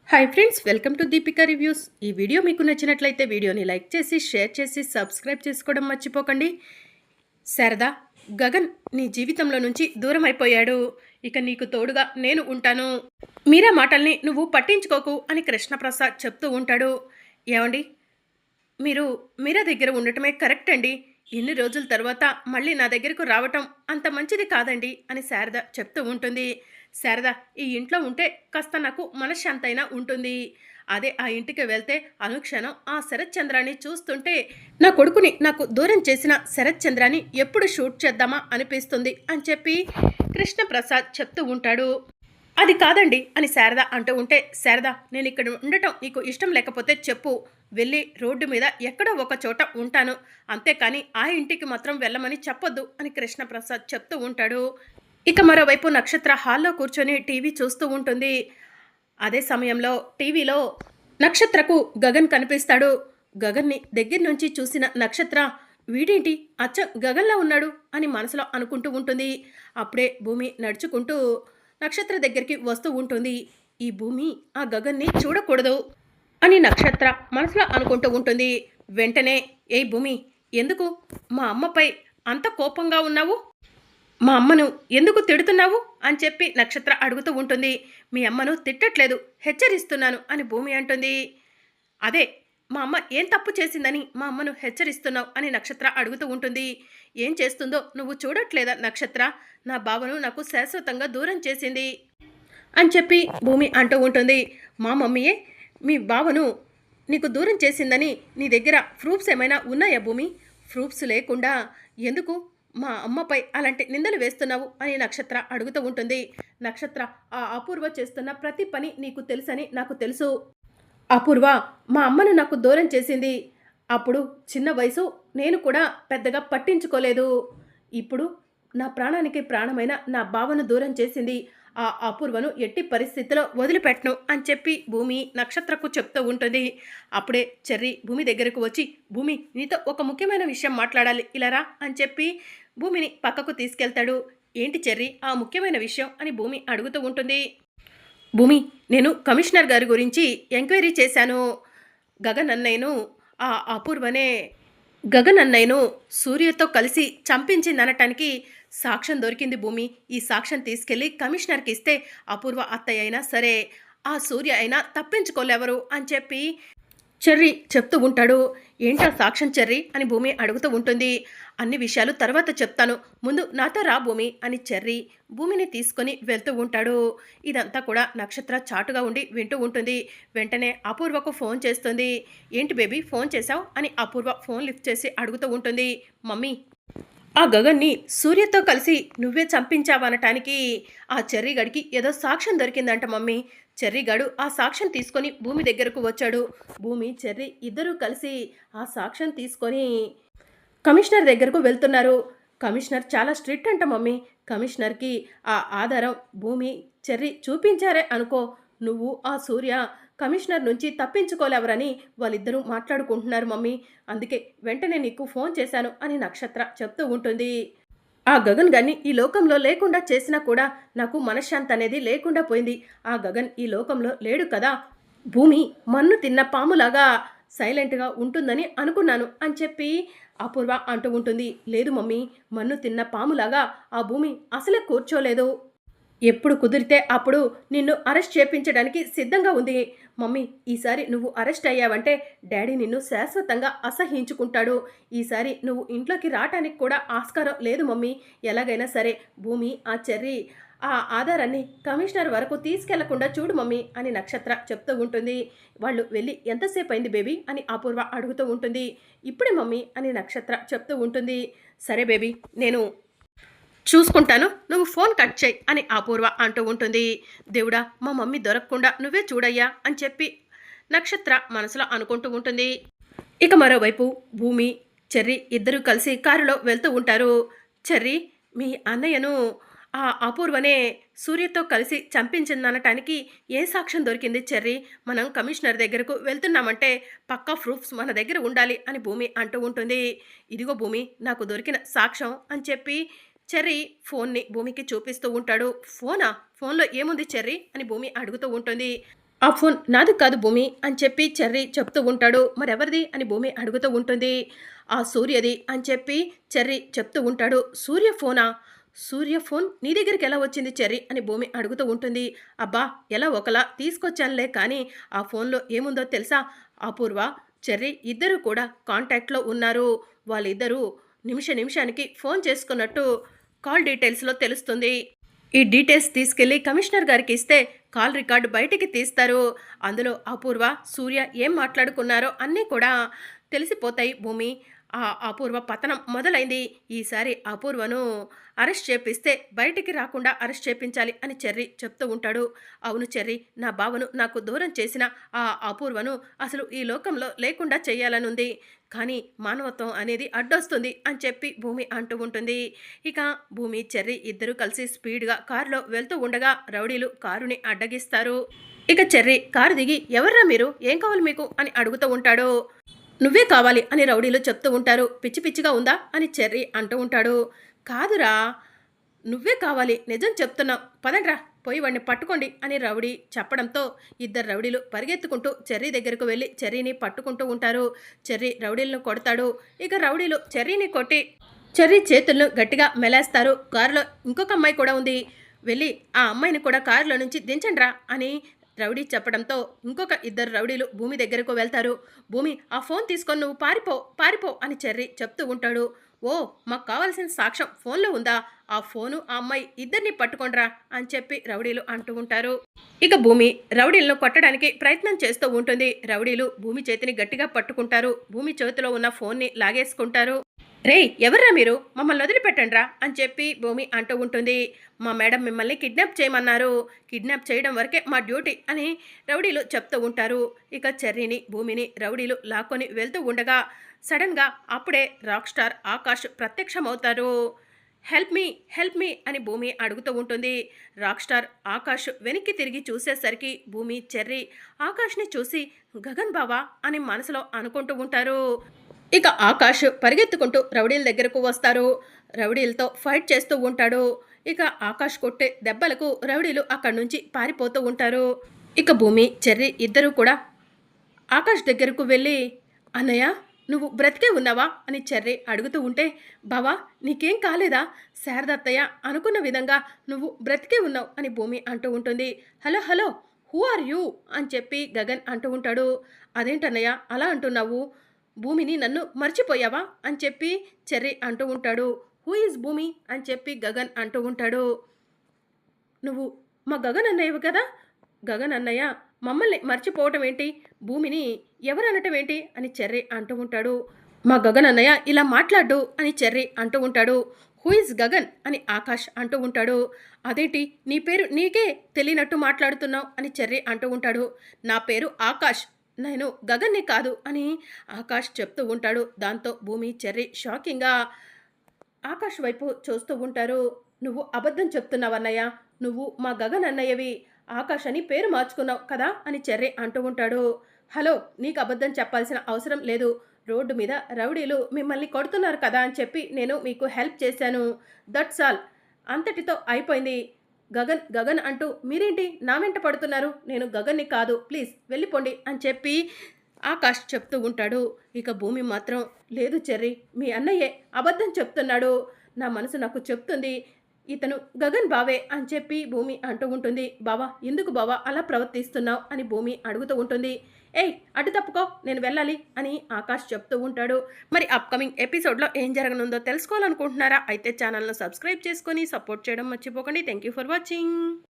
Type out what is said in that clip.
Hi friends, welcome to Deepika reviews. ఈ video మీకు నచ్చినట్లయితే వీడియోని లైక్ చేసి షేర్ చేసి సబ్స్క్రైబ్ చేసుకోవడం మర్చిపోకండి. శారదా, గగన్ నీ జీవితంలో నుంచి దూరం అయిపోయాడు. ఇక నీకు తోడుగా నేను ఉంటాను. మీరా మాటల్ని నువ్వు పట్టించుకోకు అని కృష్ణప్రసాద్ చెప్తూ ఉంటాడు. ఏమండి, మీరు మీరా దగ్గర ఉండటమే కరెక్ట్ అండి. ఇన్ని రోజుల తర్వాత మళ్ళీ నా దగ్గరకు రావటం అంత మంచిది కాదండి అని శారద చెప్తూ ఉంటుంది. శారద, ఈ ఇంట్లో ఉంటే కాస్త నాకు మనశ్శాంతి అయినా ఉంటుంది. అదే ఆ ఇంటికి వెళ్తే అనుక్షణం ఆ శరత్ చంద్రాన్ని చూస్తుంటే నా కొడుకుని నాకు దూరం చేసిన శరత్ చంద్రాన్ని ఎప్పుడు షూట్ చేద్దామా అనిపిస్తుంది అని చెప్పి కృష్ణప్రసాద్ చెప్తూ ఉంటాడు. అది కాదండి అని శారద అంటూ ఉంటే, శారద, నేను ఇక్కడ ఉండటం నీకు ఇష్టం లేకపోతే చెప్పు, వెళ్ళి రోడ్డు మీద ఎక్కడో ఒక చోట ఉంటాను, అంతేకాని ఆ ఇంటికి మాత్రం వెళ్ళమని చెప్పొద్దు అని కృష్ణప్రసాద్ చెప్తూ ఉంటాడు. ఇక మరోవైపు నక్షత్ర హాల్లో కూర్చొని టీవీ చూస్తూ ఉంటుంది. అదే సమయంలో టీవీలో నక్షత్రకు గగన్ కనిపిస్తాడు. గగన్ని దగ్గర నుంచి చూసిన నక్షత్ర, వీడేంటి అచ్చ గగన్లా ఉన్నాడు అని మనసులో అనుకుంటూ ఉంటుంది. అప్పుడే భూమి నడుచుకుంటూ నక్షత్ర దగ్గరికి వస్తూ ఉంటుంది. ఈ భూమి ఆ గగన్ని చూడకూడదు అని నక్షత్ర మనసులో అనుకుంటూ ఉంటుంది. వెంటనే, ఏ భూమి, ఎందుకు మా అమ్మపై అంత కోపంగా ఉన్నావు? మా అమ్మను ఎందుకు తిడుతున్నావు అని చెప్పి నక్షత్ర అడుగుతూ ఉంటుంది. మీ అమ్మను తిట్టట్లేదు, హెచ్చరిస్తున్నాను అని భూమి అంటుంది. అదే, మా అమ్మ ఏం తప్పు చేసిందని మా అమ్మను హెచ్చరిస్తున్నావు అని నక్షత్ర అడుగుతూ ఉంటుంది. ఏం చేస్తుందో నువ్వు చూడట్లేదా నక్షత్ర? నా బావను నాకు శాశ్వతంగా దూరం చేసింది అని చెప్పి భూమి అంటూ ఉంటుంది. మా మమ్మీయే మీ బావను నీకు దూరం చేసిందని నీ దగ్గర ప్రూఫ్స్ ఏమైనా ఉన్నాయా భూమి? ప్రూఫ్స్ లేకుండా ఎందుకు మా అమ్మపై అలాంటి నిందలు వేస్తున్నావు అని నక్షత్ర అడుగుతూ ఉంటుంది. నక్షత్ర, ఆ అపూర్వ చేస్తున్న ప్రతి పని నీకు తెలుసని నాకు తెలుసు. అపూర్వ మా అమ్మను నాకు దూరం చేసింది. అప్పుడు చిన్న వయసు, నేను కూడా పెద్దగా పట్టించుకోలేదు. ఇప్పుడు నా ప్రాణానికి ప్రాణమైన నా బావను దూరం చేసింది. ఆ అపూర్వను ఎట్టి పరిస్థితిలో వదిలిపెట్టను అని చెప్పి భూమి నక్షత్రకు చెప్తూ ఉంటుంది. అప్పుడే చెర్రీ భూమి దగ్గరకు వచ్చి, భూమి, నీతో ఒక ముఖ్యమైన విషయం మాట్లాడాలి, ఇలా రా అని చెప్పి భూమిని పక్కకు తీసుకెళ్తాడు. ఏంటి చెర్రీ ఆ ముఖ్యమైన విషయం అని భూమి అడుగుతూ ఉంటుంది. భూమి, నేను కమిషనర్ గారి గురించి ఎంక్వైరీ చేశాను. గగన్ అన్నయ్యను ఆ అపూర్వనే గగన్ అన్నయ్యను సూర్యతో కలిసి చంపించిందనటానికి సాక్ష్యం దొరికింది భూమి. ఈ సాక్ష్యం తీసుకెళ్ళి కమిషనర్కి ఇస్తే అపూర్వ అత్తయ్య అయినా సరే, ఆ సూర్య అయినా తప్పించుకోలేవరు అని చెప్పి చెర్రీ చెప్తూ ఉంటాడు. ఏంటా సాక్ష్యం చెర్రీ అని భూమి అడుగుతూ ఉంటుంది. అన్ని విషయాలు తర్వాత చెప్తాను, ముందు నాతో రా భూమి అని చెర్రీ భూమిని తీసుకొని వెళ్తూ ఉంటాడు. ఇదంతా కూడా నక్షత్ర చాటుగా ఉండి వింటూ ఉంటుంది. వెంటనే అపూర్వకు ఫోన్ చేస్తుంది. ఏంటి బేబీ, ఫోన్ చేశావు అని అపూర్వ ఫోన్ లిఫ్ట్ చేసి అడుగుతూ ఉంటుంది. మమ్మీ, ఆ గగన్ని సూర్యతో కలిసి నువ్వే చంపించావనటానికి ఆ చెర్రీగడికి ఏదో సాక్ష్యం దొరికిందంట మమ్మీ. చెర్రీగాడు ఆ సాక్ష్యం తీసుకొని భూమి దగ్గరకు వచ్చాడు. భూమి, చెర్రీ ఇద్దరూ కలిసి ఆ సాక్ష్యం తీసుకొని కమిషనర్ దగ్గరకు వెళ్తున్నారు. కమిషనర్ చాలా స్ట్రిక్ట్ అంట మమ్మీ. కమిషనర్కి ఆ ఆధారం భూమి, చెర్రీ చూపించారే అనుకో, నువ్వు ఆ సూర్య కమిషనర్ నుంచి తప్పించుకోలేవరని వాళ్ళిద్దరూ మాట్లాడుకుంటున్నారు మమ్మీ. అందుకే వెంటనే నీకు ఫోన్ చేశాను అని నక్షత్ర చెప్తూ ఉంటుంది. ఆ గగన్ గాన్ని ఈ లోకంలో లేకుండా చేసినా కూడా నాకు మనశ్శాంతి అనేది లేకుండా పోయింది. ఆ గగన్ ఈ లోకంలో లేడు కదా, భూమి మన్ను తిన్న పాములాగా సైలెంట్గా ఉంటుందని అనుకున్నాను అని చెప్పి అపూర్వ అంటూ ఉంటుంది. లేదు మమ్మీ, మన్ను తిన్న పాములాగా ఆ భూమి అసలే కూర్చోలేదు. ఎప్పుడు కుదిరితే అప్పుడు నిన్ను అరెస్ట్ చేయించడానికి సిద్ధంగా ఉంది మమ్మీ. ఈసారి నువ్వు అరెస్ట్ అయ్యావంటే డాడీ నిన్ను శాశ్వతంగా అసహించుకుంటాడు. ఈసారి నువ్వు ఇంట్లోకి రావటానికి కూడా ఆస్కారం లేదు మమ్మీ. ఎలాగైనా సరే భూమి, ఆ చెర్రీ ఆ ఆధారాన్ని కమిషనర్ వరకు తీసుకెళ్లకుండా చూడు మమ్మీ అని నక్షత్ర చెప్తూ ఉంటుంది. వాళ్ళు వెళ్ళి ఎంతసేపు అయింది బేబీ అని అపూర్వ అడుగుతూ ఉంటుంది. ఇప్పుడే మమ్మీ అని నక్షత్ర చెప్తూ ఉంటుంది. సరే బేబీ, నేను చూసుకుంటాను, నువ్వు ఫోన్ కట్ చేయి అని అపూర్వ అంటూ ఉంటుంది. దేవుడా, మా మమ్మీ దొరకకుండా నువ్వే చూడయ్యా అని చెప్పి నక్షత్ర మనసులో అనుకుంటూ ఉంటుంది. ఇక మరోవైపు భూమి, చెర్రీ ఇద్దరూ కలిసి కారులో వెళ్తూ ఉంటారు. చెర్రీ, మీ అన్నయ్యను ఆ అపూర్వనే సూర్యతో కలిసి చంపించిందనటానికి ఏ సాక్ష్యం దొరికింది చెర్రీ? మనం కమిషనర్ దగ్గరకు వెళ్తున్నామంటే పక్కా ప్రూఫ్స్ మన దగ్గర ఉండాలి అని భూమి అంటూ ఉంటుంది. ఇదిగో భూమి, నాకు దొరికిన సాక్ష్యం అని చెప్పి చెర్రీ ఫోన్ని భూమికి చూపిస్తూ ఉంటాడు. ఫోనా? ఫోన్లో ఏముంది చెర్రీ అని భూమి అడుగుతూ ఉంటుంది. ఆ ఫోన్ నాది కాదు భూమి అని చెప్పి చెర్రీ చెప్తూ ఉంటాడు. మరెవరిది అని భూమి అడుగుతూ ఉంటుంది. ఆ సూర్యది అని చెప్పి చెర్రీ చెప్తూ ఉంటాడు. సూర్య ఫోనా? సూర్య ఫోన్ నీ దగ్గరికి ఎలా వచ్చింది చెర్రీ అని భూమి అడుగుతూ ఉంటుంది. అబ్బా! ఎలా ఒకలా తీసుకొచ్చానులే కానీ ఆ ఫోన్‌లో ఏముందో తెలుసా? అపూర్వ, చెర్రీ ఇద్దరూ కూడా కాంటాక్ట్‌లో ఉన్నారు. వాళ్ళిద్దరూ నిమిషానికి ఫోన్ చేసుకున్నట్టు కాల్ డీటెయిల్స్‌లో తెలుస్తుంది. ఈ డీటెయిల్స్ తీసుకెళ్లి కమిషనర్ గారికి ఇస్తే కాల్ రికార్డు బయటికి తీస్తారు. అందులో అపూర్వ, సూర్య ఏం మాట్లాడుకున్నారో అన్నీ కూడా తెలిసిపోతాయి భూమి. ఆ అపూర్వ పతనం మొదలైంది. ఈసారి అపూర్వను అరెస్ట్ చేపిస్తే బయటికి రాకుండా అరెస్ట్ చేపించాలి అని చెర్రీ చెప్తూ ఉంటాడు. అవును చెర్రీ, నా బావను నాకు దూరం చేసిన ఆ అపూర్వను అసలు ఈ లోకంలో లేకుండా చేయాలనుంది. కానీ మానవత్వం అనేది అడ్డొస్తుంది అని చెప్పి భూమి అంటూ ఉంటుంది. ఇక భూమి, చెర్రీ ఇద్దరూ కలిసి స్పీడ్‌గా కారులో వెళ్తూ ఉండగా రౌడీలు కారుని అడ్డగిస్తారు. ఇక చెర్రీ కారు దిగి ఎవర్రా మీరు? ఏం కావాలి మీకు? అని అడుగుతూ ఉంటాడు. నువ్వే కావాలి అని రౌడీలు చెప్తూ ఉంటారు. పిచ్చి పిచ్చిగా ఉందా? అని చెర్రీ అంటూ ఉంటాడు. కాదురా, నువ్వే కావాలి, నిజం చెప్తున్నాం, పదండ్రా పోయి వాడిని పట్టుకోండి అని రౌడీ చెప్పడంతో ఇద్దరు రౌడీలు పరిగెత్తుకుంటూ చెర్రీ దగ్గరకు వెళ్ళి చెర్రీని పట్టుకుంటూ ఉంటారు. చెర్రీ రౌడీలను కొడతాడు. ఇక రౌడీలు చెర్రీని కొట్టి చెర్రీ చేతులను గట్టిగా మెలేస్తారు. కారులో ఇంకొక అమ్మాయి కూడా ఉంది. వెళ్ళి ఆ అమ్మాయిని కూడా కారులో నుంచి దించండ్రా అని రౌడీ చెప్పడంతో ఇంకొక ఇద్దరు రౌడీలు భూమి దగ్గరకు వెళ్తారు. భూమి, ఆ ఫోన్ తీసుకొని నువ్వు పారిపో పారిపో అని చెర్రీ చెప్తూ ఉంటాడు. ఓ, మాకు కావాల్సిన సాక్ష్యం ఫోన్లో ఉందా? ఆ ఫోను ఆ అమ్మాయి ఇద్దరిని పట్టుకోండ్రా అని చెప్పి రౌడీలు అంటూ ఉంటారు. ఇక భూమి రౌడీలను కొట్టడానికి ప్రయత్నం చేస్తూ ఉంటుంది. రౌడీలు భూమి చేతిని గట్టిగా పట్టుకుంటారు. భూమి చేతిలో ఉన్న ఫోన్ని లాగేసుకుంటారు. రేయ్, ఎవర్రా మీరు? మమ్మల్ని వదిలిపెట్టండ్రా అని చెప్పి భూమి అంటూ ఉంటుంది. మా మేడం మిమ్మల్ని కిడ్నాప్ చేయమన్నారు. కిడ్నాప్ చేయడం వరకే మా డ్యూటీ అని రౌడీలు చెప్తూ ఉంటారు. ఇక చెర్రీని, భూమిని రౌడీలు లాక్కొని వెళ్తూ ఉండగా సడన్గా అప్పుడే రాక్ స్టార్ ఆకాష్ ప్రత్యక్షమవుతారు. హెల్ప్ మీ అని భూమి అడుగుతూ ఉంటుంది. రాక్ స్టార్ ఆకాష్ వెనక్కి తిరిగి చూసేసరికి భూమి, చెర్రీ ఆకాష్ని చూసి గగన్ బావా అని మనసులో అనుకుంటూ ఉంటారు. ఇక ఆకాష్ పరిగెత్తుకుంటూ రౌడీల దగ్గరకు వస్తారు. రౌడీలతో ఫైట్ చేస్తూ ఉంటాడు. ఇక ఆకాష్ కొట్టే దెబ్బలకు రౌడీలు అక్కడి నుంచి పారిపోతూ ఉంటారు. ఇక భూమి, చెర్రీ ఇద్దరూ కూడా ఆకాష్ దగ్గరకు వెళ్ళి, అన్నయ్య నువ్వు బ్రతికే ఉన్నావా అని చెర్రీ అడుగుతూ ఉంటే, బావా నీకేం కాలేదా? శారదత్తయ్య అనుకున్న విధంగా నువ్వు బ్రతికే ఉన్నావు అని భూమి అంటూ ఉంటుంది. Hello hello, who are you అని చెప్పి గగన్ అంటూ ఉంటాడు. అదేంటన్నయ్య అలా అంటున్నావు? భూమిని నన్ను మర్చిపోయావా అని చెప్పి చెర్రీ అంటూ ఉంటాడు. హూ ఈజ్ భూమి అని చెప్పి గగన్ అంటూ ఉంటాడు. నువ్వు మా గగన్ అన్నయ్యవు కదా? గగన్ అన్నయ్య మమ్మల్ని మర్చిపోవటం ఏంటి? భూమిని ఎవరనటం ఏంటి అని చెర్రీ అంటూ ఉంటాడు. మా గగన్ అన్నయ్య ఇలా మాట్లాడు అని చెర్రీ అంటూ ఉంటాడు. హూ ఇస్ గగన్ అని ఆకాష్ అంటూ ఉంటాడు. అదేంటి నీ పేరు నీకే తెలియనట్టు మాట్లాడుతున్నావు అని చెర్రీ అంటూ ఉంటాడు. నా పేరు ఆకాష్, నేను గగన్ని కాదు అని ఆకాష్ చెప్తూ ఉంటాడు. దాంతో భూమి, చెర్రీ షాకింగ్గా ఆకాష్ వైపు చూస్తూ ఉంటారు. నువ్వు అబద్ధం చెప్తున్నావన్నయ్య, నువ్వు మా గగన్ అన్నయ్యవి, ఆకాష్ అని పేరు మార్చుకున్నావు కదా అని చెర్రీ అంటూ ఉంటాడు. హలో, నీకు అబద్ధం చెప్పాల్సిన అవసరం లేదు. రోడ్డు మీద రౌడీలు మిమ్మల్ని కొడుతున్నారు కదా అని చెప్పి నేను మీకు హెల్ప్ చేశాను. దట్స్ ఆల్, అంతటితో అయిపోయింది. గగన్ గగన్ అంటూ మీరేంటి నా వెంట పడుతున్నారు? నేను గగన్ని కాదు, ప్లీజ్ వెళ్ళిపోండి అని చెప్పి ఆకాష్ చెప్తూ ఉంటాడు. ఇక భూమి మాత్రం, లేదు చెర్రీ, మీ అన్నయ్యే అబద్ధం చెప్తున్నాడు. నా మనసు నాకు చెప్తుంది ఇతను గగన్ బావే అని చెప్పి భూమి అంటూ ఉంటుంది. బావా, ఎందుకు బావా అలా ప్రవర్తిస్తున్నావు అని భూమి అడుగుతూ ఉంటుంది. ఏయ్, అటు తప్పుకో, నేను వెళ్ళాలి అని ఆకాష్ చెప్తూ ఉంటాడు. మరి అప్కమింగ్ ఎపిసోడ్లో ఏం జరగనుందో తెలుసుకోవాలనుకుంటున్నారా? అయితే ఛానల్ను సబ్స్క్రైబ్ చేసుకొని సపోర్ట్ చేయడం మర్చిపోకండి. Thank you for watching.